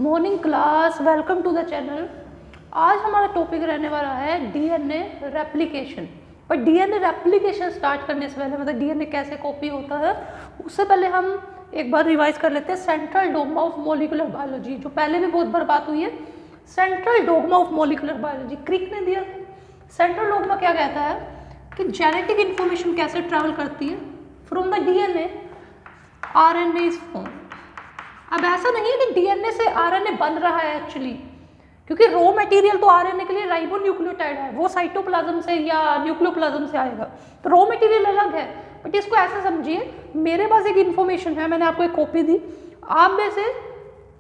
Morning class, welcome to the channel. आज हमारा topic रहने वाला है डीएनए रेप्लिकेशन। पर डीएनए रेप्लिकेशन स्टार्ट करने से पहले, मतलब डीएनए कैसे कॉपी होता है, उससे पहले हम एक बार रिवाइज कर लेते हैं central dogma of molecular biology, जो पहले भी बहुत बार बात हुई है। Central dogma of molecular biology Crick ने दिया। सेंट्रल डोग्मा क्या कहता है कि जेनेटिक इन्फॉर्मेशन कैसे ट्रैवल करती है from the DNA, RNA is form. अब ऐसा नहीं है कि डीएनए से आरएनए बन रहा है एक्चुअली, क्योंकि रॉ मटेरियल तो आरएनए के लिए राइबोन्यूक्लियोटाइड है, वो साइटोप्लाज्म से या न्यूक्लियोप्लाज्म से आएगा, तो रॉ मटेरियल अलग है। बट इसको ऐसे समझिए, मेरे पास एक इन्फॉर्मेशन है, मैंने आपको एक कॉपी दी, आप में से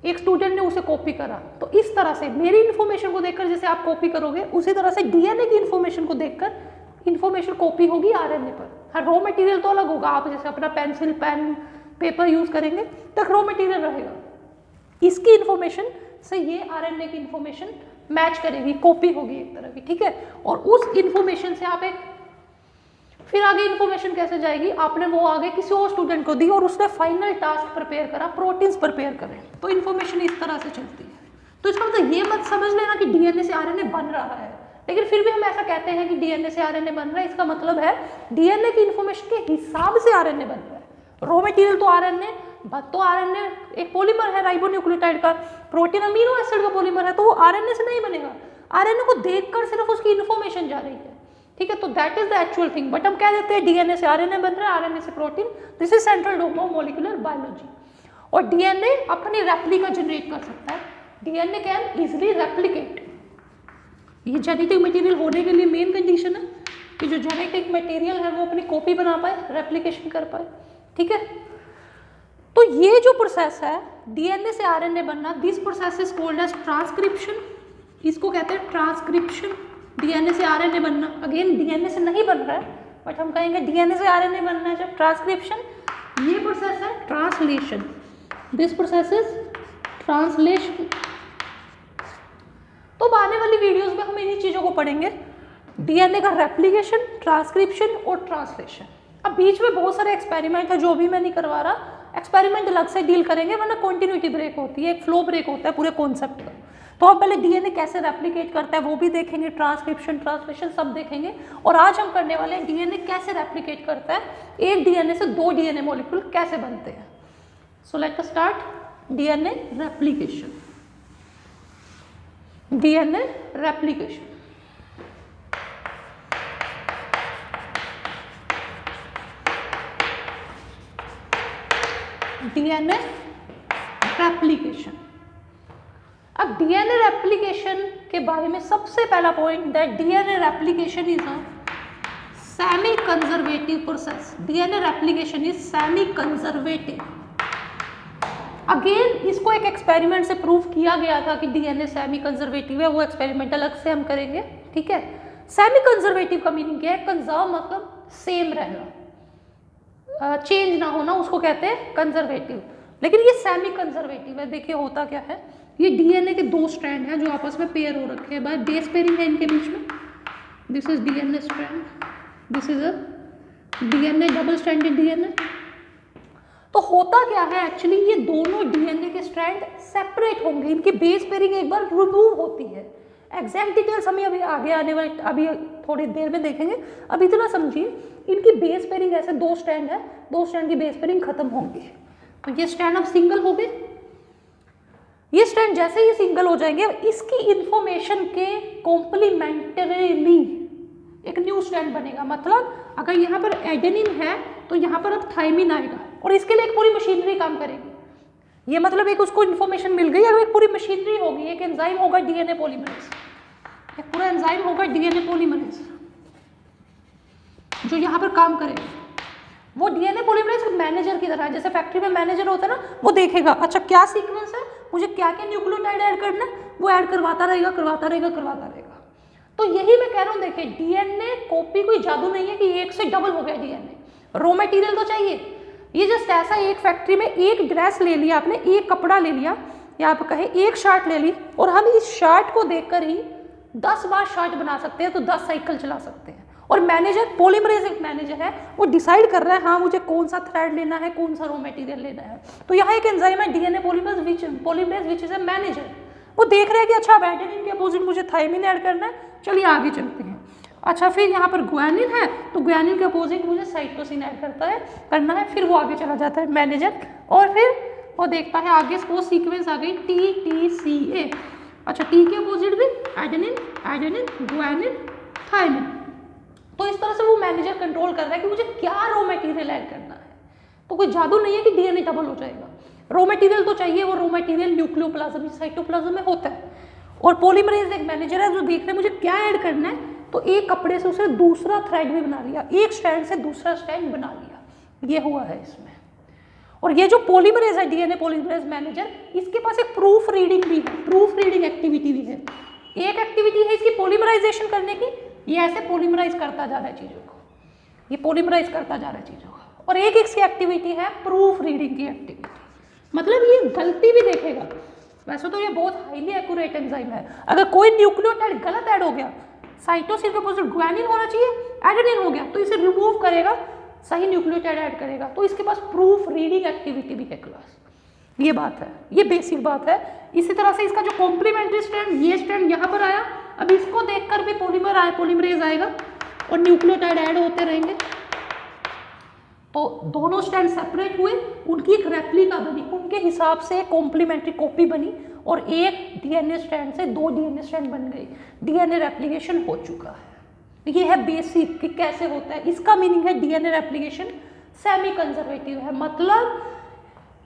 एक स्टूडेंट ने उसे कॉपी करा, तो इस तरह से मेरी इन्फॉर्मेशन को देखकर जैसे आप कॉपी करोगे, उसी तरह से डीएनए की इन्फॉर्मेशन को देखकर इन्फॉर्मेशन कॉपी होगी आरएनए पर। हर रॉ मटेरियल तो अलग होगा, आप जैसे अपना पेंसिल, पेन, पेपर यूज करेंगे तक रॉ मटेरियल रहेगा। इसकी इन्फॉर्मेशन से ये आरएनए की इन्फॉर्मेशन मैच करेगी, कॉपी होगी एक तरह की, ठीक है। और उस इन्फॉर्मेशन से आप एक फिर आगे इन्फॉर्मेशन कैसे जाएगी, आपने वो आगे किसी और स्टूडेंट को दी और उसने फाइनल टास्क प्रिपेयर करा, प्रोटीन्स प्रिपेयर करें, तो इन्फॉर्मेशन इस तरह से चलती है। तो इसका मतलब ये मत समझ लेना कि डीएनए से आरएनए बन रहा है, लेकिन फिर भी हम ऐसा कहते हैं कि डीएनए से आरएनए बन रहा है। इसका मतलब है डीएनए की इन्फॉर्मेशन के हिसाब से आरएनए बन रहा है। रॉ मटेरियल तो आरएनए, तो आरएनए एक पॉलीमर है राइबोन्यूक्लियोटाइड का, प्रोटीन अमीनो एसिड का पॉलीमर है, तो वो आरएनए से नहीं बनेगा। आरएनए को देखकर सिर्फ उसकी इन्फॉर्मेशन जा रही है, ठीक है। तो that is the actual thing. But हम कह देते हैं डीएनए से आरएनए बन रहा है, आरएनए से protein. This is central dogma of molecular biology. और डीएनए अपनी रेप्लिका जनरेट कर सकता है। DNA can easily replicate. ये जेनेटिक मटेरियल होने के लिए मेन कंडीशन है कि जो जेनेटिक मटेरियल है वो अपनी कॉपी बना पाए, रेप्लिकेशन कर पाए, ठीक है। तो ये जो प्रोसेस है डीएनए से आरएनए बनना, this process is called as transcription. इसको कहते हैं ट्रांसक्रिप्शन। डीएनए से आरएनए बनना, अगेन डीएनए से नहीं बन रहा है, बट हम कहेंगे डीएनए से आरएनए बनना है जब ट्रांसक्रिप्शन। ये प्रोसेस है translation. This process is translation. तो आने वाली वीडियोस में हम इन्हीं चीजों को पढ़ेंगे, डीएनए का रेप्लिकेशन, ट्रांसक्रिप्शन और ट्रांसलेशन। अब बीच में बहुत सारे एक्सपेरिमेंट है जो अभी मैं नहीं करवा रहा, एक्सपेरिमेंट अलग से डील करेंगे, वरना कंटिन्यूटी ब्रेक होती है, एक फ्लो ब्रेक होता है पूरे कॉन्सेप्ट का। तो हम पहले डीएनए कैसे रेप्लिकेट करता है वो भी देखेंगे, ट्रांसक्रिप्शन, ट्रांसलेशन सब देखेंगे। और आज हम करने वाले हैं डीएनए कैसे रेप्लिकेट करता है, एक डीएनए से दो डीएनए मॉलिक्यूल कैसे बनते हैं। So let us start DNA replication. DNA replication, DNA replication. अब डीएनए रेप्लिकेशन के बारे में सबसे पहला point, that DNA replication is a semi conservative process. DNA replication is semi conservative. Again इसको एक एक्सपेरिमेंट से प्रूव किया गया था कि डीएनए सेमी कंजर्वेटिव है, वो एक्सपेरिमेंट अलग से हम करेंगे, ठीक है। सेमी कंजर्वेटिव का मीनिंग क्या है? कंजर्व मतलब सेम रहना, चेंज ना होना, उसको कहते हैं कंजर्वेटिव। लेकिन ये सेमी कंजर्वेटिव है। देखिए होता क्या है, ये डीएनए के दो स्ट्रैंड हैं जो आपस में पेयर हो रखे हैं, बाय बेस पेयरिंग है इनके बीच में। This is DNA strand, this is a DNA double stranded DNA. तो होता क्या है एक्चुअली, ये दोनों डीएनए के स्ट्रैंड सेपरेट होंगे, इनकी बेस पेयरिंग एक बार रिमूव होती है। एग्जैक्ट डिटेल्स हमें अभी आगे आने वाले, अभी थोड़ी देर में देखेंगे। अब इतना समझिए, इनकी बेस पेयरिंग ऐसे दो स्ट्रैंड है, दो स्ट्रैंड की बेस पेयरिंग खत्म होंगी, तो ये स्ट्रैंड अब सिंगल हो गए। ये स्ट्रैंड जैसे ही सिंगल हो जाएंगे, इसकी इंफॉर्मेशन के कॉम्प्लीमेंटरीली एक न्यू स्ट्रैंड बनेगा। मतलब अगर यहाँ पर एडेनिन है तो यहाँ पर अब थाइमिन आएगा, और इसके लिए एक पूरी मशीनरी काम करेगी। ये मतलब एक उसको इन्फॉर्मेशन मिल गई, अब एक पूरी मशीनरी होगी, एक एंजाइम होगा डीएनए पॉलीमरेज, एक पूरा एंजाइम होगा डीएनए पॉलीमरेज जो यहाँ पर काम करेगा। वो डीएनए पॉलीमरेज मैनेजर की तरह है, जैसे फैक्ट्री में मैनेजर होता है ना, वो देखेगा अच्छा क्या सीक्वेंस है, मुझे क्या क्या न्यूक्लियोटाइड ऐड करना है, वो ऐड करवाता रहेगा, करवाता रहेगा, करवाता रहेगा। तो यही मैं कह रहा हूँ, देखिए डीएनए कॉपी कोई जादू नहीं है कि एक से डबल हो गया डीएनए। रॉ मटेरियल तो चाहिए। ये जस्ट ऐसा, एक फैक्ट्री में एक ड्रेस ले लिया आपने, एक कपड़ा ले लिया, या आप कहें एक शर्ट ले ली, और हम इस शर्ट को देखकर ही 10 बार शर्ट बना सकते हैं, तो 10 साइकिल चला सकते हैं। और मैनेजर, पॉलीमरेज एक मैनेजर है, वो डिसाइड कर रहा है हाँ मुझे कौन सा थ्रेड लेना है, कौन सा रॉ मटेरियल लेना है। तो यहाँ एक एंजाइम है DNA polymerase which is a manager, वो देख रहे हैं कि अच्छा अब एडेनिन के अपोजिट मुझे थायमिन ऐड करना है, चलिए आगे चलते हैं। अच्छा फिर यहाँ पर ग्वानिन है, तो ग्वानिन के अपोजिट मुझे साइटोसिन ऐड करना है, फिर वो आगे चला जाता है मैनेजर, और फिर वो देखता है आगे वो सीक्वेंस आ गई TTCA। अच्छा टी के अपोजिट भी एडेनिन ग्वानिन थायमिन। तो इस तरह से वो मैनेजर कंट्रोल कर रहा है कि मुझे क्या रॉ मटेरियल ऐड करना है। तो कोई जादू नहीं है कि डीएनए डबल हो जाएगा, रॉ मटेरियल तो चाहिए, वो रॉ मटेरियल न्यूक्लियोप्लाज्म साइटोप्लाज्म में होता है। और पॉलीमरेज एक मैनेजर है जो देख रहे हैं मुझे क्या ऐड करना है, तो एक कपड़े से उसे दूसरा थ्रेड भी बना लिया, एक स्ट्रैंड से दूसरा स्ट्रैंड बना लिया, ये हुआ है इसमें। और ये जो पॉलीमरेज है डीएनए पॉलीमरेज मैनेजर, इसके पास एक प्रूफ रीडिंग भी है, प्रूफ रीडिंग एक्टिविटी भी है। एक एक्टिविटी है इसकी पॉलीमराइजेशन करने की, ये ऐसे पॉलीमराइज करता जा रहा है चीज़ों को, ये पॉलीमराइज करता जा रहा है चीज़ों को। और एक इसकी एक्टिविटी है प्रूफ रीडिंग की एक्टिविटी, मतलब ये गलती भी देखेगा। वैसे तो ये बहुत हाईली एक्यूरेट एंजाइम है, अगर कोई न्यूक्लियोटाइड गलत ऐड हो गया, साइटोसिन के अपोजिट ग्वानिन होना चाहिए, एडेनिन हो गया, तो इसे रिमूव करेगा, सही न्यूक्लियोटाइड ऐड करेगा। तो इसके पास प्रूफ रीडिंग एक्टिविटी भी है क्लास, ये बात है, ये बेसिक बात है। इसी तरह से इसका जो कॉम्प्लीमेंट्री स्ट्रैंड, ये स्ट्रैंड यहाँ पर आया, अब इसको देखकर भी पॉलीमरेज आएगा और न्यूक्लियोटाइड ऐड होते रहेंगे। तो दोनों स्ट्रैंड सेपरेट हुए, उनकी एक रेप्लिका बनी, उनके हिसाब से कॉम्प्लीमेंट्री कॉपी बनी, और एक डीएनए स्ट्रैंड से दो डीएनए स्ट्रैंड बन गई, डीएनए रेप्लिकेशन हो चुका है। ये है बेसिक कि कैसे होता है। इसका मीनिंग है डीएनए रेप्लिकेशन सेमी कंजर्वेटिव है, मतलब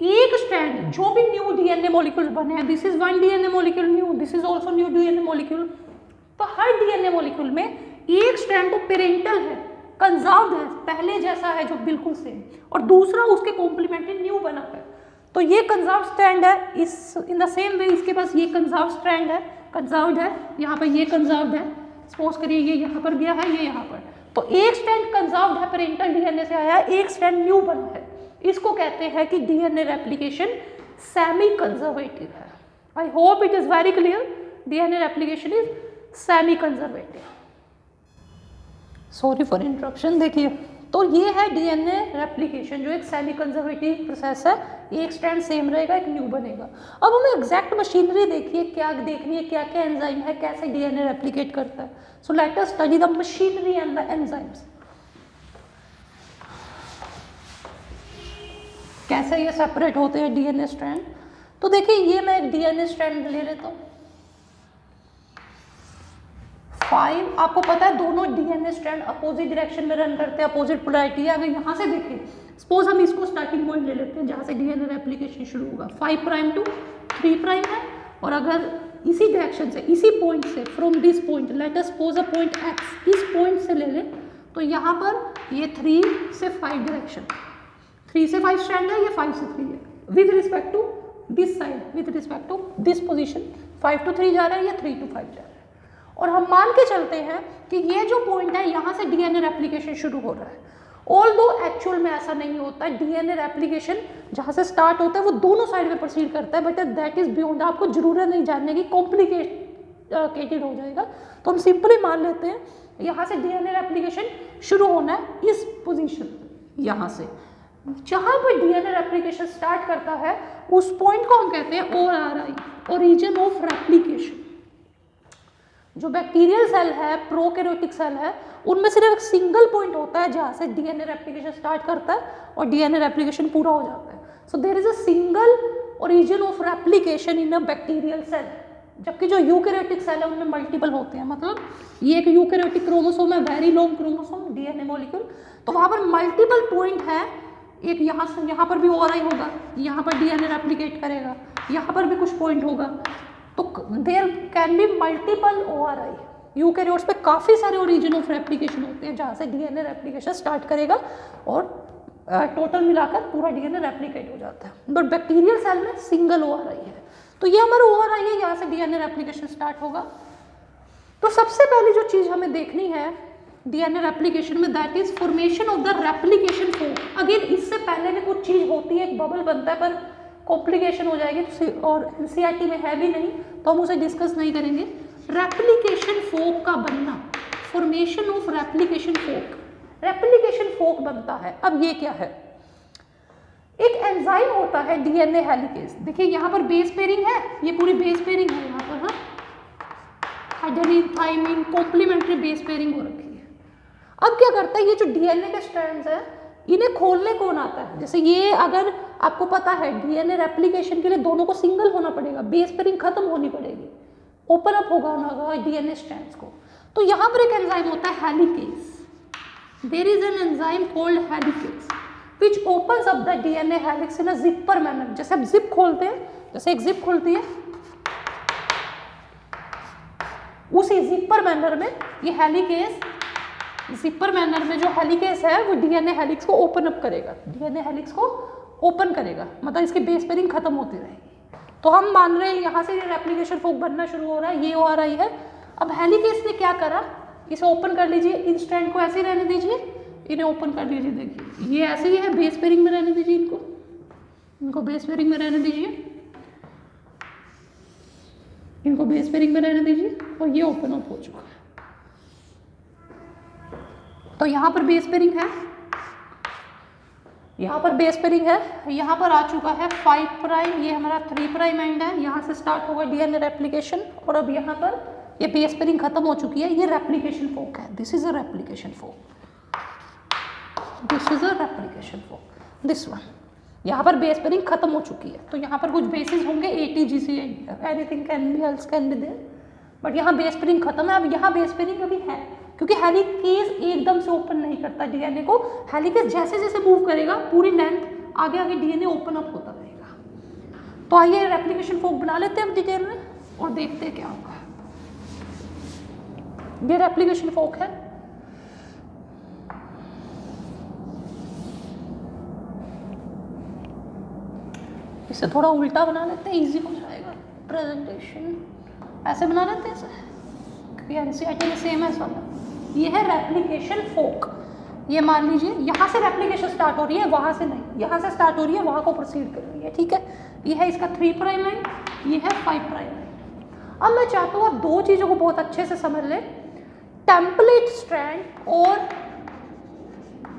एक स्ट्रैंड जो भी न्यू डीएनए मॉलिक्यूल बने हैं, this is one DNA molecule new, this is also new DNA molecule, तो हर डीएनए मॉलिक्यूल में एक स्ट्रैंड तो पेरेंटल है, कंजर्व्ड है, पहले जैसा है जो बिल्कुल सेम, और दूसरा उसके कॉम्प्लीमेंट्री न्यू बना है। तो ये कंजर्व स्ट्रैंड है, इस इन द सेम वे इसके पास ये कंजर्व स्ट्रैंड है, कंजर्व्ड है, यहाँ पर ये कंजर्व्ड है, सपोज करिए ये यहाँ पर गया है, ये यहाँ पर, तो एक स्ट्रैंड कंजर्व्ड है, पेरेंटल डीएनए से आया है, एक स्ट्रैंड न्यू बना है, इसको कहते हैं कि डीएनए रेप्लिकेशन सेमी कंजर्वेटिव है। I hope it is very clear, DNA replication is semi conservative. Sorry for interruption. देखिए तो ये है डीएनए रेप्लिकेशन जो एक सेमी कंजर्वेटिव प्रोसेस है, एक स्ट्रैंड सेम रहेगा, एक न्यू बनेगा। अब हमें एग्जैक्ट मशीनरी देखिए, क्या देखनी है, क्या क्या एंजाइम है, कैसे डीएनए रेप्लिकेट करता है। So let us study the machinery and the enzymes, कैसे ये सेपरेट होते हैं डीएनए स्ट्रैंड। तो देखिए ये मैं एक डीएनए स्ट्रैंड ले लेता हूँ, 5, आपको पता है दोनों डीएनए स्ट्रैंड अपोजिट डायरेक्शन में रन करते हैं, अपोजिट पोलैरिटी है। अगर यहाँ से देखें, सपोज हम इसको स्टार्टिंग पॉइंट ले लेते हैं जहाँ से डीएनए रेप्लिकेशन शुरू होगा, 5 प्राइम टू 3 प्राइम है, और अगर इसी डायरेक्शन से, इसी पॉइंट से, from this point, let us suppose a point x, इस पॉइंट से ले लें, तो यहाँ पर ये 3 से 5 डायरेक्शन, 3 से 5 स्ट्रैंड है, ये 5 से 3 है, with respect to this side, with respect to this position, 5 to 3 जा रहा है, या 3 to 5 जा रहा है। और हम मान के चलते हैं कि ये जो पॉइंट है यहाँ से डीएनए रेप्लिकेशन शुरू हो रहा है। ऑल्दो एक्चुअल में ऐसा नहीं होता है, डीएनए रेप्लिकेशन जहाँ से स्टार्ट होता है वो दोनों साइड में प्रोसीड करता है, बट दैट इज बियॉन्ड, आपको जरूरत नहीं जानने की, कॉम्प्लिकेटेड हो जाएगा। तो हम सिंपली मान लेते हैं यहाँ से डीएनए रेप्लिकेशन शुरू होना है इस पोजीशन, यहाँ से जहाँ पर डीएनए रेप्लिकेशन स्टार्ट करता है उस पॉइंट को हम कहते हैं ORI, ओरिजिन ऑफ रेप्लिकेशन। जो बैक्टीरियल सेल है, प्रोकैरियोटिक सेल है, उनमें सिर्फ एक सिंगल पॉइंट होता है जहाँ से डीएनए रेप्लिकेशन स्टार्ट करता है और डीएनए रेप्लिकेशन पूरा हो जाता है। So there is a single origin of replication in a bacterial cell, जबकि जो यूकैरियोटिक सेल है उनमें मल्टीपल होते हैं। मतलब ये एक यूकैरियोटिक क्रोमोसोम है, very long chromosome, DNA molecule, तो वहाँ पर मल्टीपल पॉइंट है, एक यहाँ से, यहाँ पर भी ORI होगा, यहाँ पर डीएनए रेप्लिकेट करेगा, यहाँ पर भी कुछ पॉइंट होगा, तो there can be multiple ORI। Eukaryotes पे काफ़ी सारे ओरिजिन ऑफ रेप्लिकेशन होते हैं जहाँ से डीएनए रेप्लिकेशन स्टार्ट करेगा और टोटल मिलाकर पूरा डीएनए रेप्लिकेट हो जाता है। बट बैक्टीरियल सेल में सिंगल ORI है, तो ये हमारा ORI है, यहाँ से डीएनए रेप्लिकेशन स्टार्ट होगा। तो सबसे पहली जो चीज़ हमें देखनी है डीएनए रेप्लिकेशन में, that is formation of the replication fork. Again इससे पहले भी कुछ चीज़ होती है, एक बबल बनता है, पर कॉम्प्लिकेशन हो जाएगी और एनसीईआरटी में है भी नहीं, तो हम उसे डिस्कस नहीं करेंगे। रेप्लिकेशन फोर्क का बनना, formation of replication fork, replication fork बनता है। अब ये क्या है, एक एंजाइम होता है डीएनए हेलिकेज। देखिए यहाँ पर बेस पेयरिंग है, ये पूरी बेस पेयरिंग है यहाँ पर, हाँ adenine thymine complementary base pairing हो रखी है। अब क्या करता है, ये जो डीएनए के स्ट्रैंड्स है इन्हें खोलने कौन आता है, जैसे ये अगर आपको पता है डीएनए रेप्लिकेशन के लिए दोनों को सिंगल होना पड़ेगा, बेस पेयरिंग खत्म होनी पड़ेगी, ओपन अप होगा डीएनए स्ट्रैंड्स को। तो यहाँ पर एक एंजाइम होता है helicase, there is an enzyme called helicase which opens up the DNA helix in a zipper manner। जैसे आप जिप खोलते हैं, जैसे एक जिप खुलती है, उसी जिपर मैनर में ये हेलिकेज, जिपर मैनर में जो हेलिकेज है वो डीएनए हेलिक्स को ओपन अप करेगा, डीएनए हेलिक्स को ओपन करेगा, मतलब इसकी बेस पेयरिंग खत्म होती रहेगी। तो हम मान रहे हैं यहाँ से ये रेप्लिकेशन फोक बनना शुरू हो रहा है, ये हो रही है। अब हेलिकेज ने क्या करा, इसे ओपन कर लीजिए, इन स्ट्रैंड को ऐसे ही रहने दीजिए, इन्हें ओपन कर लीजिए। देखिए ये ऐसे ही है, बेस पेयरिंग में रहने दीजिए, इनको बेस पेयरिंग में रहने दीजिए, इनको बेस पेयरिंग में रहने दीजिए, और ये ओपन अप हो चुका है। तो यहाँ पर बेस पेयरिंग है, यहाँ पर बेस पेयरिंग है, यहाँ पर आ चुका है 5 प्राइम, ये हमारा 3 प्राइम एंड है, यहाँ से स्टार्ट होगा डीएनए रेप्लिकेशन, और अब यहाँ पर ये बेस पेयरिंग खत्म हो चुकी है, ये रेप्लिकेशन फोक है, this is a replication fork, this is a replication fork, this one. यहाँ पर बेस पेयरिंग खत्म हो चुकी है, तो यहाँ पर कुछ बेसिस होंगे ATGC, anything can be else can be there, but यहाँ बेस पेयरिंग खत्म है। अब यहाँ बेस पेयरिंग अभी है, क्योंकि हेलिकेज एकदम से ओपन नहीं करता डीएनए को, हेलिकेज जैसे जैसे मूव करेगा पूरी लेंथ आगे आगे डीएनए ओपन अप होता रहेगा। तो आइए रेप्लिकेशन फोक बना लेते हैं अब डिटेल में और देखते हैं क्या होगा। ये रेप्लिकेशन फोक है, इसे थोड़ा उल्टा बना लेते हैं, इजी हो जाएगा प्रेजेंटेशन, ऐसे बना लेते हैं इसे, क्योंकि एनसीईआरटी में सेम है सब। ये है रेप्लिकेशन फोक, ये मान लीजिए यहाँ से रेप्लिकेशन स्टार्ट हो रही है, वहाँ से नहीं, यहाँ से स्टार्ट हो रही है, वहाँ को प्रोसीड कर रही है, ठीक है। ये है इसका 3 प्राइम एंड, ये है 5 प्राइम एंड। अब मैं चाहता हूँ आप दो चीज़ों को बहुत अच्छे से समझ लें, टेम्पलेट स्ट्रैंड और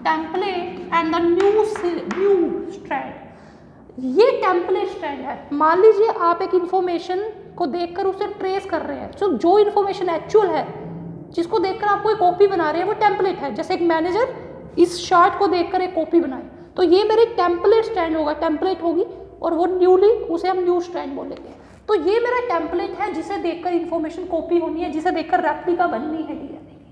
template and the new strand. ये टेम्पलेट स्ट्रैंड है, मान लीजिए आप एक इन्फॉर्मेशन को देखकर उसे ट्रेस कर रहे हैं, तो जो इन्फॉर्मेशन एक्चुअल है जिसको देखकर आप कोई कॉपी बना रहे हैं वो टेम्पलेट है। जैसे एक मैनेजर इस चार्ट को देखकर एक कॉपी बनाए, तो ये मेरे टेम्पलेट स्ट्रैंड होगा, टेम्पलेट होगी, और वो न्यूली उसे हम न्यू स्ट्रैंड बोलेंगे। तो ये मेरा टेम्पलेट है जिसे देखकर इन्फॉर्मेशन कॉपी होनी है, जिसे देखकर रेप्लिका बननी है डीएनए की,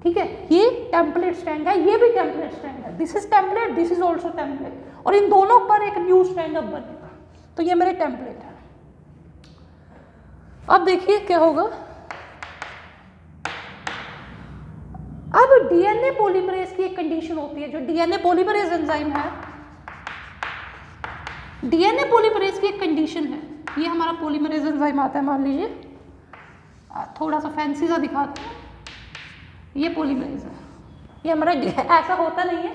ठीक है। ये टेम्पलेट स्ट्रैंड है, ये भी टेम्पलेट स्ट्रैंड है, this is template, this is also template, और इन दोनों पर एक न्यू स्ट्रैंड अब बनेगा। तो ये मेरे टेम्पलेट है। अब देखिए क्या होगा, अब डीएनए पॉलीमरेज की एक कंडीशन होती है, जो डीएनए पॉलीमरेज एंजाइम है, डीएनए पॉलीमरेज की एक कंडीशन है, ये हमारा पॉलीमरेज एंजाइम आता है, मान लीजिए थोड़ा सा फैंसी सा दिखाते हैं, ये पॉलीमरेज है, ये हमारा ऐसा होता नहीं है,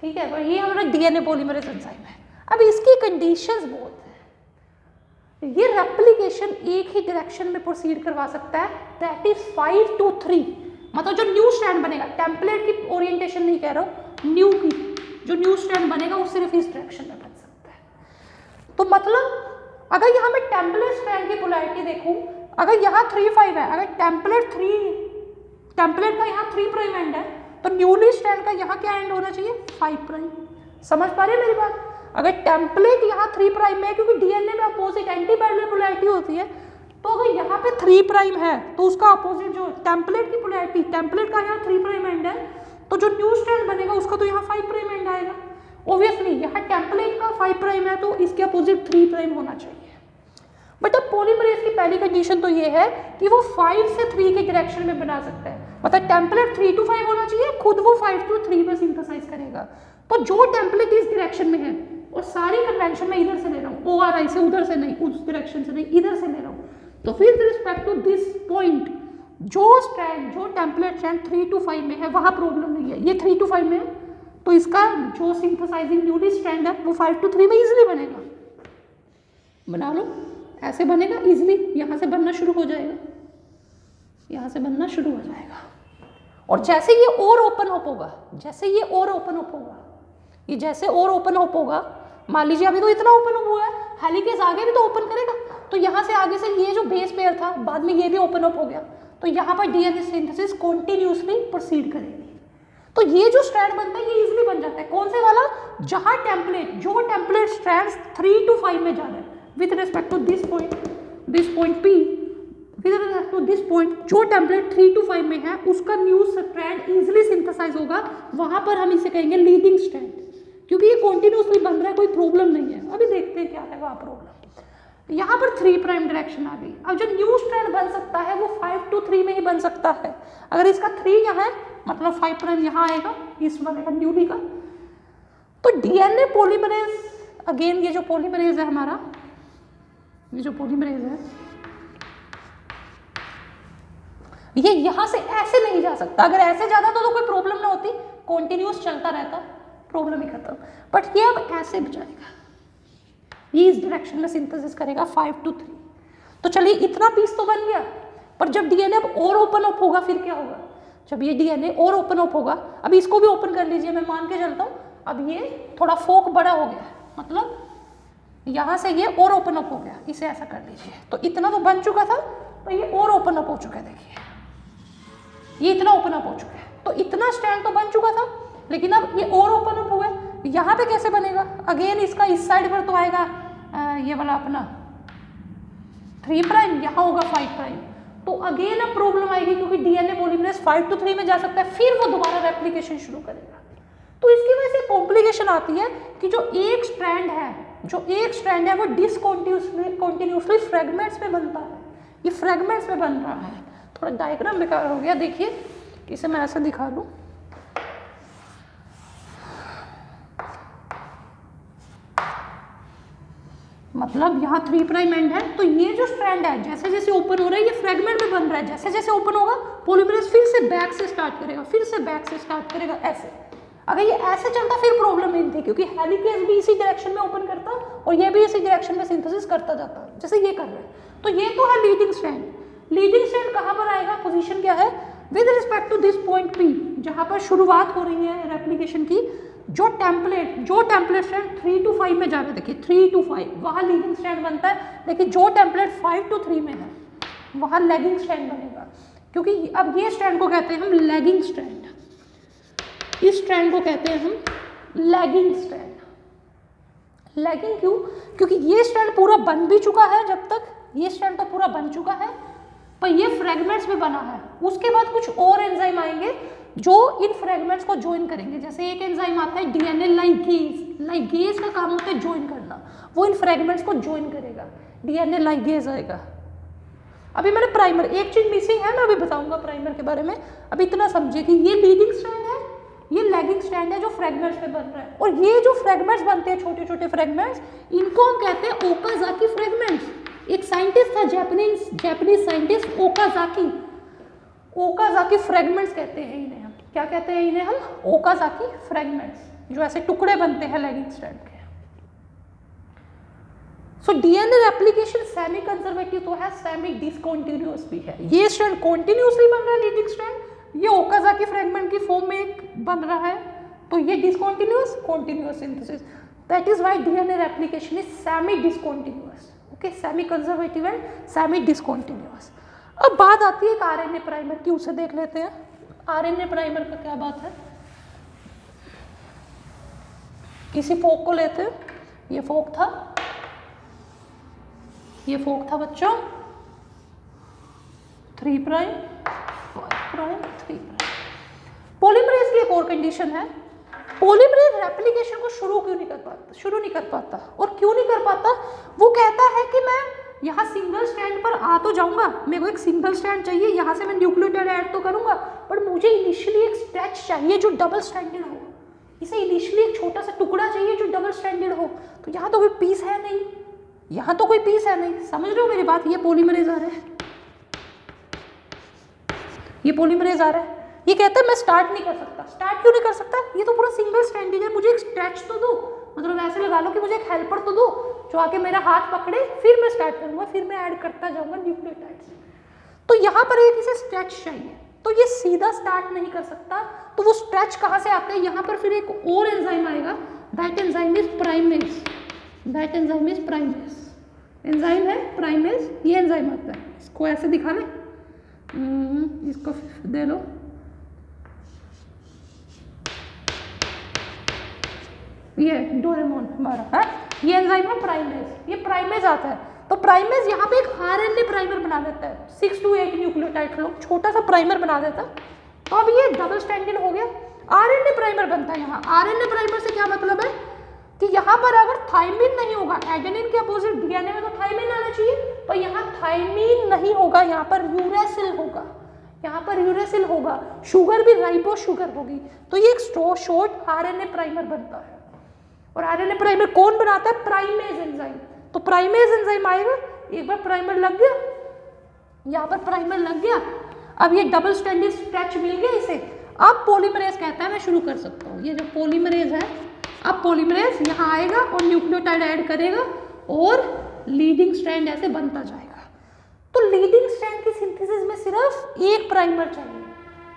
ठीक है, पर ये हमारा डीएनए पॉलीमरेज एंजाइम है। अब इसकी कंडीशंस बहुत है, ये रेप्लिकेशन एक ही डायरेक्शन में प्रोसीड करवा सकता है, दैट इज 5 to 3, मतलब जो न्यू स्ट्रैंड बनेगा, टेम्पलेट की ओरिएंटेशन नहीं कह रहा हूँ, न्यू की जो न्यू स्ट्रैंड बनेगा वो सिर्फ इस डायरेक्शन में बन सकता है। तो मतलब अगर यहाँ मैं टेम्पलेट स्ट्रैंड की पोलैरिटी देखूँ, अगर यहाँ 3-5 है, अगर टेम्पलेट का यहाँ 3 प्राइम एंड है, तो न्यूली स्ट्रैंड का यहाँ क्या एंड होना चाहिए, 5 प्राइम। समझ पा रहे हैं मेरी बात? अगर टेम्पलेट यहाँ 3 प्राइम में है, क्योंकि डीएनए में अपोजिट एंटी पैरेलल पोलैरिटी होती है, तो अगर यहाँ पे 3 प्राइम है तो उसका अपोजिट जो टेम्पलेट की पोलैरिटी, टेम्पलेट का यहाँ 3 प्राइम एंड है, तो जो न्यू स्ट्रैंड बनेगा उसका तो यहाँ 5 प्राइम एंड आएगा। ऑब्वियसली यहाँ टेम्पलेट का 5 प्राइम है, तो इसके अपोजिट 3 प्राइम होना चाहिए। बट अब पॉलीमरेज की पहली कंडीशन तो ये है कि वो 5 से 3 के डायरेक्शन में बना सकता है, मतलब टेम्पलेट 3 to 5 होना चाहिए, खुद वो 5 to 3 में सिंथेसाइज करेगा। तो जो टेम्पलेट इस डायरेक्शन में है, और सारी कन्वेंशन में इधर से ले रहा हूँ, ORI से, उधर से नहीं, उस डायरेक्शन से नहीं, इधर से ले रहा हूँ, तो with respect to this point जो स्ट्रैंड, जो टेम्पलेट स्ट्रैंड 3 to 5 में है, वहाँ प्रॉब्लम नहीं है। ये 3 to 5 में है, तो इसका जो सिंथेसाइजिंग न्यूली स्ट्रैंड है वो 5 to 3 में इजिली बनेगा। बना लो, ऐसे बनेगा इजिली, यहाँ से बनना शुरू हो जाएगा। यहाँ से बनना शुरू हो जाएगा। और जैसे ये और ओपन अप होगा, जैसे ये और ओपन अप होगा, ये जैसे और ओपन अप होगा, मान लीजिए अभी तो इतना ओपन अप हुआ है, हेलिकेज आगे भी तो ओपन करेगा, तो यहाँ से आगे से ये जो बेस पेयर था बाद में ये भी ओपन अप हो गया, तो यहाँ पर डीएनए सिंथेसिस कॉन्टिन्यूसली प्रोसीड करेगी। तो ये जो स्ट्रैंड बनता है ये इजीली बन जाता है। कौन से वाला? जहाँ टेम्पलेट, जो टेम्पलेट स्ट्रैंड्स 3 to 5 में जा रहा है with respect to this point P, with respect to this point, जो टेम्पलेट 3 to 5 में है उसका न्यू स्ट्रैंड इजीली सिंथेसाइज होगा, वहां पर हम इसे कहेंगे लीडिंग स्ट्रैंड, क्योंकि ये कॉन्टिन्यूसली बन रहा है, कोई प्रॉब्लम नहीं है। अभी देखते हैं क्या है वहाँ प्रॉब्लम। यहाँ पर 3' डायरेक्शन आ गई। अब जो न्यू स्ट्रैंड बन सकता है वो 5 to 3 में ही बन सकता है। अगर इसका 3 यहाँ है मतलब 5' यहाँ आएगा, इस बनेगा न्यूली का। तो डीएनए पॉलीमरेज, अगेन ये जो पॉलीमरेज है हमारा, ये जो पॉलीमरेज है ये यहाँ से ऐसे नहीं जा सकता। अगर ऐसे जाता तो कोई प्रॉब्लम ना होती, कॉन्टिन्यूस चलता रहता, प्रॉब्लम ही खत्म। बट ये अब ऐसे जाएगा, ये इस डायरेक्शन में सिंथेसिस करेगा 5 to 3। तो चलिए इतना पीस तो बन गया, पर जब डीएनए अब और ओपन अप होगा फिर क्या होगा? जब ये डीएनए और ओपन अप होगा, अब इसको भी ओपन कर लीजिए, मैं मान के चलता हूँ अब ये थोड़ा फोक बड़ा हो गया, मतलब यहाँ से ये और ओपन अप हो गया, इसे ऐसा कर लीजिए। तो इतना तो बन चुका था, तो ये और ओपन अप हो चुका है, देखिए ये इतना ओपन अप हो चुका है। तो इतना स्ट्रैंड तो बन चुका था, लेकिन अब ये और ओपन अप हुआ है। यहाँ पे कैसे बनेगा? अगेन इसका इस साइड पर तो आएगा ये वाला अपना 3', यहाँ होगा 5'। तो अगेन अब प्रॉब्लम आएगी, क्योंकि डीएनए पॉलीमरेज 5 to 3 में जा सकता है, फिर वो दोबारा रेप्लिकेशन शुरू करेगा। तो इसकी वजह से कॉम्प्लिकेशन आती है कि जो एक स्ट्रैंड है वो डिसकॉन्टिन्यूसली फ्रेगमेंट्स में बनता है। ये फ्रेगमेंट्स में बन रहा है। थोड़ा डायग्राम बेकार हो गया, देखिए इसे मैं ऐसा दिखा लूँ। मतलब यहाँ 3' एंड है, तो ये जो स्ट्रैंड है जैसे जैसे ओपन हो रहा है ये फ्रेगमेंट में बन रहा है। जैसे जैसे ओपन होगा पॉलीमरेज फिर से बैक से स्टार्ट करेगा, ऐसे। अगर ये ऐसे चलता फिर प्रॉब्लम नहीं थी, क्योंकि हेलिकेज भी इसी डायरेक्शन में ओपन करता और ये भी इसी डायरेक्शन में सिंथेसिस करता जाता, जैसे ये कर रहा है। तो ये तो है लीडिंग स्ट्रैंड। लीडिंग स्ट्रैंड कहाँ पर आएगा? पोजीशन क्या है? With respect to this point P, जहाँ पर शुरुआत हो रही है रेप्लिकेशन की। जो टेम्पलेट स्ट्रैंड 3 to 5 में जा रहा है, देखिए 3 to 5 वहाँ लीडिंग स्ट्रैंड बनता है, लेकिन जो टेम्पलेट 5 to 3 में है वहाँ लैगिंग स्ट्रैंड बनेगा, क्योंकि अब ये स्ट्रैंड को कहते हैं हम लैगिंग स्ट्रैंड। इस स्ट्रैंड को कहते हैं हम लैगिंग स्ट्रैंड। लैगिंग क्यों? क्योंकि ये स्ट्रैंड पूरा बन भी चुका है, जब तक ये स्ट्रैंड तो पूरा बन चुका है, पर ये फ्रेगमेंट्स में बना है। उसके बाद कुछ और एंजाइम आएंगे जो इन फ्रेगमेंट्स को ज्वाइन करेंगे। जैसे एक एंजाइम आता है डीएनए लाइगेज का काम होता है ज्वाइन करना, वो इन फ्रेगमेंट्स को ज्वाइन करेगा, डीएनए लाइगेज आएगा। अभी मैंने प्राइमर, एक चीज मिसिंग है, मैं अभी बताऊंगा प्राइमर के बारे में। अभी इतना समझिए कि ये लीडिंग स्ट्रैंड है, ये लैगिंग स्ट्रैंड है जो फ्रेगमेंट्स में बन रहा है। और ये जो फ्रेगमेंट्स बनते हैं छोटे छोटे फ्रेगमेंट्स, इनको हम कहते हैं ओकाजाकी फ्रेगमेंट्स। एक साइंटिस्ट था जापानीज साइंटिस्ट ओकाजाकी फ्रेगमेंट्स कहते हैं इन्हें हम। क्या कहते हैं इन्हें हम? ओकाजाकी फ्रेगमेंट्स, जो ऐसे टुकड़े बनते हैं लैगिंग स्ट्रैंड के। So DNA replication semi conservative तो है, सेमी डिसकंटिन्यूअस भी है। ये स्ट्रैंड कॉन्टिन्यूसली बन रहा है लीडिंग स्ट्रैंड, ये ओकाजाकी फ्रेगमेंट की फॉर्म में एक बन रहा है, तो ये discontinuous continuous synthesis. That is why DNA replication is semi discontinuous. Okay, semi conservative and semi discontinuous. अब बात आती है एक आरएनए प्राइमर की, उसे देख लेते हैं। आरएनए प्राइमर का क्या बात है? किसी फोक को लेते हैं, ये फोक था बच्चों 3', 5', 3'। पॉलीमरेज की एक और कंडीशन है, पॉलीमरेज रेप्लिकेशन को शुरू नहीं कर पाता। और क्यों नहीं कर पाता? वो कहता है कि मैं यहाँ सिंगल स्ट्रैंड पर आ तो जाऊंगा, मेरे को एक सिंगल स्ट्रैंड चाहिए, यहाँ से मैं न्यूक्लियोटाइड ऐड तो करूंगा, पर मुझे इनिशियली एक स्ट्रेच चाहिए जो डबल स्ट्रैंडेड हो। इसे इनिशियली एक छोटा सा टुकड़ा चाहिए जो डबल स्ट्रैंडेड हो। तो यहाँ तो कोई पीस है नहीं, समझ रहे हो मेरी बात? ये पॉलीमरेज आ रहा है, ये कहता है मैं स्टार्ट नहीं कर सकता। स्टार्ट क्यों नहीं कर सकता? ये तो पूरा सिंगल स्ट्रैंडेड है, मुझे एक स्ट्रेच तो दो, मतलब ऐसे लगा लो कि मुझे एक हेल्पर तो दो जो आके मेरा हाथ पकड़े, फिर मैं स्टार्ट करूंगा, फिर मैं ऐड करता जाऊंगा न्यूक्लियोटाइड्स। तो यहाँ पर एक इसे स्ट्रेच चाहिए, तो ये सीधा स्टार्ट नहीं कर सकता, तो वो स्ट्रेच कहाँ से आता है, यहाँ पर फिर एक और एंजाइम आएगा, that enzyme is primase, that enzyme is primase, enzyme है प्राइमेज, ये एंजाइम आता है। इसको ऐसे दिखा लें, इसको दे लो, ये डोरेमोन हमारा है, ये एंजाइम है प्राइमेज, ये प्राइमेज आता है। तो प्राइमेज यहाँ पे एक आरएनए प्राइमर बना देता है, 6 to 8 न्यूक्लियोटाइड लोग छोटा सा प्राइमर बना देता है। तो अब ये डबल स्ट्रैंडेड हो गया, आरएनए प्राइमर बनता है यहाँ। आरएनए प्राइमर से क्या मतलब है कि यहाँ पर अगर थाइमिन नहीं होगा, एडेनिन के अपोजिट डीएनए में तो थाइमिन आना चाहिए, पर यहाँ थाइमिन नहीं होगा, यहाँ पर यूरेसिल होगा, यहाँ पर यूरेसिल होगा, शुगर भी राइबो शुगर होगी। तो ये एक शॉर्ट आरएनए प्राइमर बनता है। और आरएनए प्राइमर कौन बनाता है, प्राइमेज एंजाइम। तो प्राइमेज एंजाइम आएगा, एक बार प्राइमर लग गया, यहाँ पर प्राइमर लग गया, अब ये डबल स्ट्रैंडेड स्ट्रेच मिल गया इसे, अब पॉलीमरेज कहता है मैं शुरू कर सकता हूँ। ये जो पॉलीमरेज है, अब पॉलीमरेज यहाँ आएगा और न्यूक्लियोटाइड ऐड करेगा और लीडिंग स्ट्रैंड ऐसे बनता जाएगा। तो लीडिंग स्ट्रैंड की सिंथेसिस में सिर्फ एक प्राइमर चाहिए,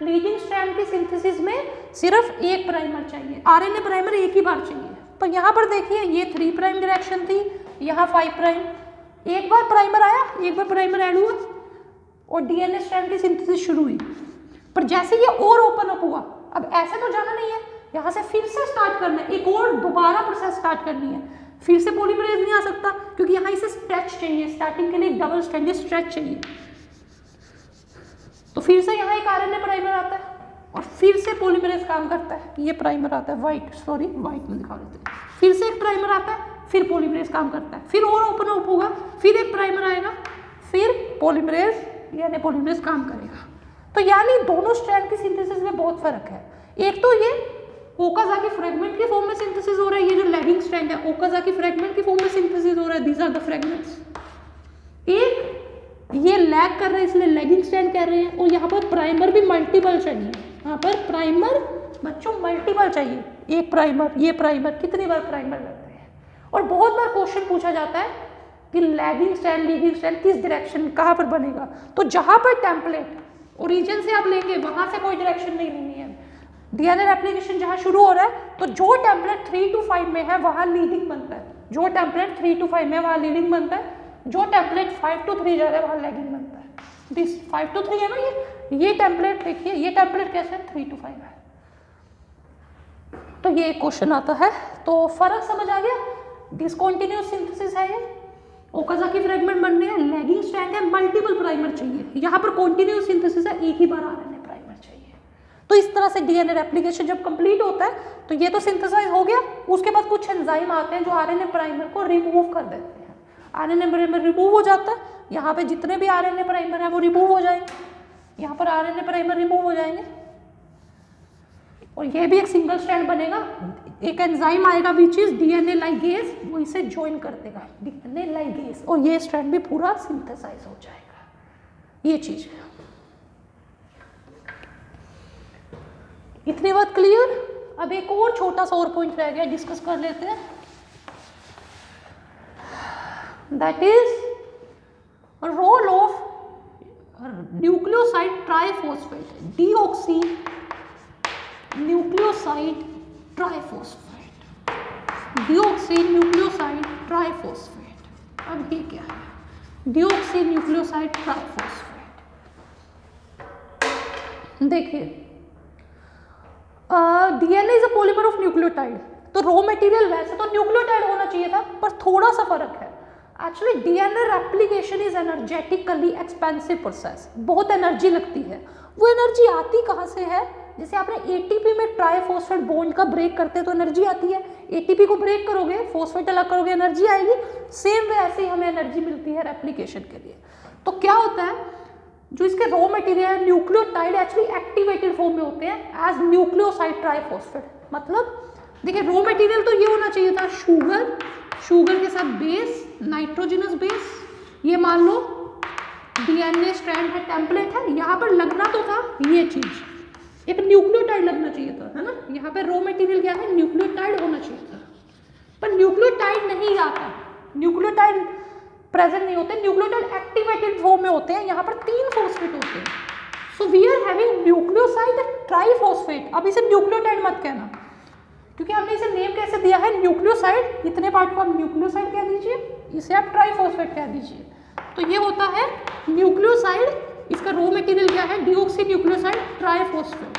लीडिंग स्ट्रैंड की सिंथेसिस में सिर्फ एक प्राइमर चाहिए, आरएनए प्राइमर एक ही बार चाहिए। पर यहाँ पर देखिए ये 3 प्राइम डायरेक्शन थी, यहाँ 5 प्राइम, एक बार प्राइमर आया, एक बार प्राइमर ऐड हुआ और डीएनए स्ट्रैंड की सिंथेसिस शुरू हुई। पर जैसे ये और ओपन अप हुआ, अब ऐसे तो जाना नहीं है, यहाँ से फिर से स्टार्ट करना है, एक और दोबारा प्रोसेस स्टार्ट करनी है, फिर से पॉलीमरेज नहीं आ सकता क्योंकि यहाँ इसे स्ट्रेच चाहिए, स्टार्टिंग के लिए एक डबल स्ट्रैंडेड स्ट्रेच चाहिए। तो फिर से यहाँ एक आरएनए प्राइमर आता है और फिर से पॉलीमरेज काम करता है, ये प्राइमर आता है वाइट में दिखा देते हैं, फिर से एक प्राइमर आता है, फिर पॉलीमरेज काम करता है, फिर और ओपन अप होगा, फिर एक प्राइमर आएगा, फिर पॉलीमरेज यानी पॉलीमरेज काम करेगा। तो यानी दोनों स्ट्रैंड की सिंथेसिस में बहुत फर्क है। एक तो ये ओकाज़ाकी फ्रेगमेंट के फॉर्म में सिंथेसिस हो रहा है, ये जो लैगिंग स्ट्रैंड है ओकाज़ाकी फ्रेगमेंट के फॉर्म में सिंथेसिस हो रहा है, दीज आर द फ्रेगमेंट्स। एक ये लैग कर रहे हैं इसलिए लैगिंग स्ट्रैंड कह रहे हैं, और यहाँ पर प्राइमर भी मल्टीपल चाहिए, यहाँ पर प्राइमर बच्चों मल्टीपल चाहिए, एक प्राइमर, ये प्राइमर, कितनी बार प्राइमर लगते हैं। और बहुत बार क्वेश्चन पूछा जाता है कि लैगिंग स्ट्रैंड लीडिंग स्ट्रैंड किस डायरेक्शन कहाँ पर बनेगा, तो जहाँ पर टेम्पलेट ओरिजिन से आप लेंगे वहाँ से कोई डायरेक्शन नहीं लेनी है। डीएनए रेप्लिकेशन जहाँ शुरू हो रहा है तो जो टेम्पलेट 3 to 5 में है वहाँ लीडिंग बनता है, जो टेम्पलेट 3 to 5 में वहाँ लीडिंग बनता है, जो टेम्पलेट 5 to 3 जा रहा है वहाँ लैगिंग बनता है। दिस 5 to 3 है ना, ये टेम्पलेट देखिए, ये टेम्पलेट कैसे है 3 to 5 है। तो ये एक क्वेश्चन आता है, तो फर्क समझ आ गया, डिसकंटिन्यूअस सिंथेसिस है ये, ओकाज़ाकी फ्रेगमेंट बनने हैं, लैगिंग स्ट्रैंड है, मल्टीपल प्राइमर चाहिए, यहाँ पर कॉन्टिन्यूअस सिंथेसिस है, एक ही बार आरएनए प्राइमर चाहिए। तो इस तरह से डीएनए रेप्लिकेशन जब कंप्लीट होता है तो ये तो सिंथेसाइज हो गया, उसके बाद कुछ एंजाइम आते हैं जो आरएनए प्राइमर को रिमूव कर देते हैं, आरएनए प्राइमर रिमूव हो जाता है, यहाँ पे जितने भी आरएनए प्राइमर है वो रिमूव हो जाएंगे, यहाँ पर आरएनए प्राइमर रिमूव हो जाएंगे और ये भी एक सिंगल स्ट्रैंड बनेगा, एक एंजाइम आएगा विच इज डीएनए लाइगेज, वो इसे ज्वाइन कर देगा डीएनए लाइगेज और ये स्ट्रैंड भी पूरा सिंथेसाइज हो जाएगा। ये चीज है, इतनी बात क्लियर। अब एक और छोटा सा और पॉइंट रह गया, डिस्कस कर लेते हैं, that is role of nucleoside triphosphate, deoxy nucleoside triphosphate, deoxy nucleoside triphosphate. अब ये क्या है, डीऑक्सी न्यूक्लियोसाइड ट्राइफॉस्फेट, देखिए DNA is a polymer of nucleotide, तो रॉ मटेरियल वैसे तो न्यूक्लियोटाइड होना चाहिए था पर थोड़ा सा फर्क है। Actually DNA replication is energetically expensive process, बहुत एनर्जी लगती है। वो एनर्जी आती कहाँ से है, जैसे आपने एटीपी में ट्राइफॉस्फेट बॉन्ड का ब्रेक करते हैं तो एनर्जी आती है, एटीपी को ब्रेक करोगे फॉस्फेट अलग करोगे एनर्जी आएगी, सेम वे ऐसे ही हमें एनर्जी मिलती है रेप्लिकेशन के लिए। तो क्या होता है, जो इसके raw material nucleotide actually activated form में होते हैं एज न्यूक्लियोसाइड ट्राइफॉस्फेट। मतलब देखिए रॉ मटेरियल तो ये होना चाहिए था शुगर, शुगर के साथ बेस नाइट्रोजनस बेस, ये मान लो डीएनए स्ट्रैंड है टेम्पलेट है, यहाँ पर लगना तो था ये चीज, एक न्यूक्लियोटाइड लगना चाहिए था, है ना, यहाँ पे रॉ मटेरियल क्या है न्यूक्लियोटाइड होना चाहिए था, पर न्यूक्लियोटाइड नहीं आता। न्यूक्लियोटाइड प्रेजेंट नहीं होते, न्यूक्लियोटाइड एक्टिवेटेड फॉर्म में होते हैं, यहाँ पर 3 फॉस्फेट होते हैं। So we are having nucleoside triphosphate. अब इसे न्यूक्लियोटाइड मत कहना, क्योंकि हमने इसे नेम कैसे दिया है, न्यूक्लियोसाइड, इतने पार्ट को आप न्यूक्लियोसाइड कह दीजिए, इसे आप ट्राइफॉस्फेट कह दीजिए। तो ये होता है न्यूक्लियोसाइड, इसका रॉ मटेरियल क्या है, डीऑक्सी न्यूक्लियोसाइड ट्राइफॉस्फेट,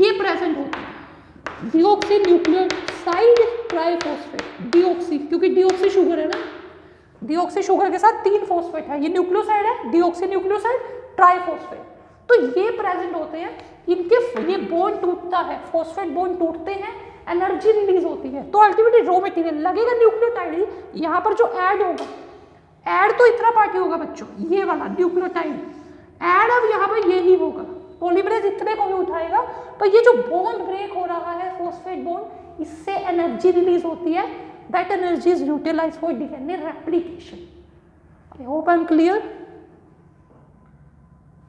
ये प्रेजेंट होता है डीऑक्सी न्यूक्लियोसाइड ट्राइफॉस्फेट, डीऑक्सी, क्योंकि डीऑक्सी शुगर है ना, डीऑक्सी शुगर के साथ 3 फॉस्फेट है, ये न्यूक्लियोसाइड है, डीऑक्सी न्यूक्लियोसाइड ट्राइफॉस्फेट, तो ये प्रेजेंट होते हैं। इनके ये बॉन्ड टूटता है, फॉस्फेट बॉन्ड टूटते हैं, एनर्जी रिलीज होती है, तो अल्टीमेटली रॉ मटेरियल लगेगा न्यूक्लियोटाइड ही। यहाँ पर जो ऐड होगा, ऐड तो इतना पार्ट ही होगा बच्चों, ये वाला न्यूक्लियोटाइड ऐड, अब यहाँ पर यही होगा, पॉलीमरेज इतने को भी उठाएगा, तो ये जो बॉन्ड ब्रेक हो रहा है फॉस्फेट बॉन्ड, इससे एनर्जी रिलीज होती है, that energy is utilized for DNA replication. I hope I am clear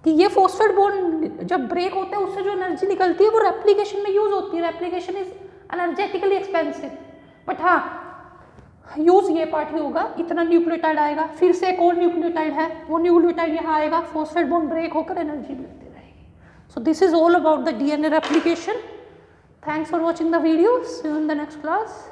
कि ये फॉस्फेट बॉन्ड जब ब्रेक होता है उससे जो एनर्जी निकलती है वो रेप्लिकेशन में यूज होती है। Replication is energetically expensive, but हाँ यूज ये पार्ट ही होगा, इतना न्यूक्लियोटाइड आएगा, फिर से एक और न्यूक्लियोटाइड है, वो न्यूक्लियोटाइड यहाँ आएगा, फॉस्फेट बॉन्ड ब्रेक होकर एनर्जी मिलती रहेगी। So this is all about the DNA replication. Thanks for watching the video, see you in the next class.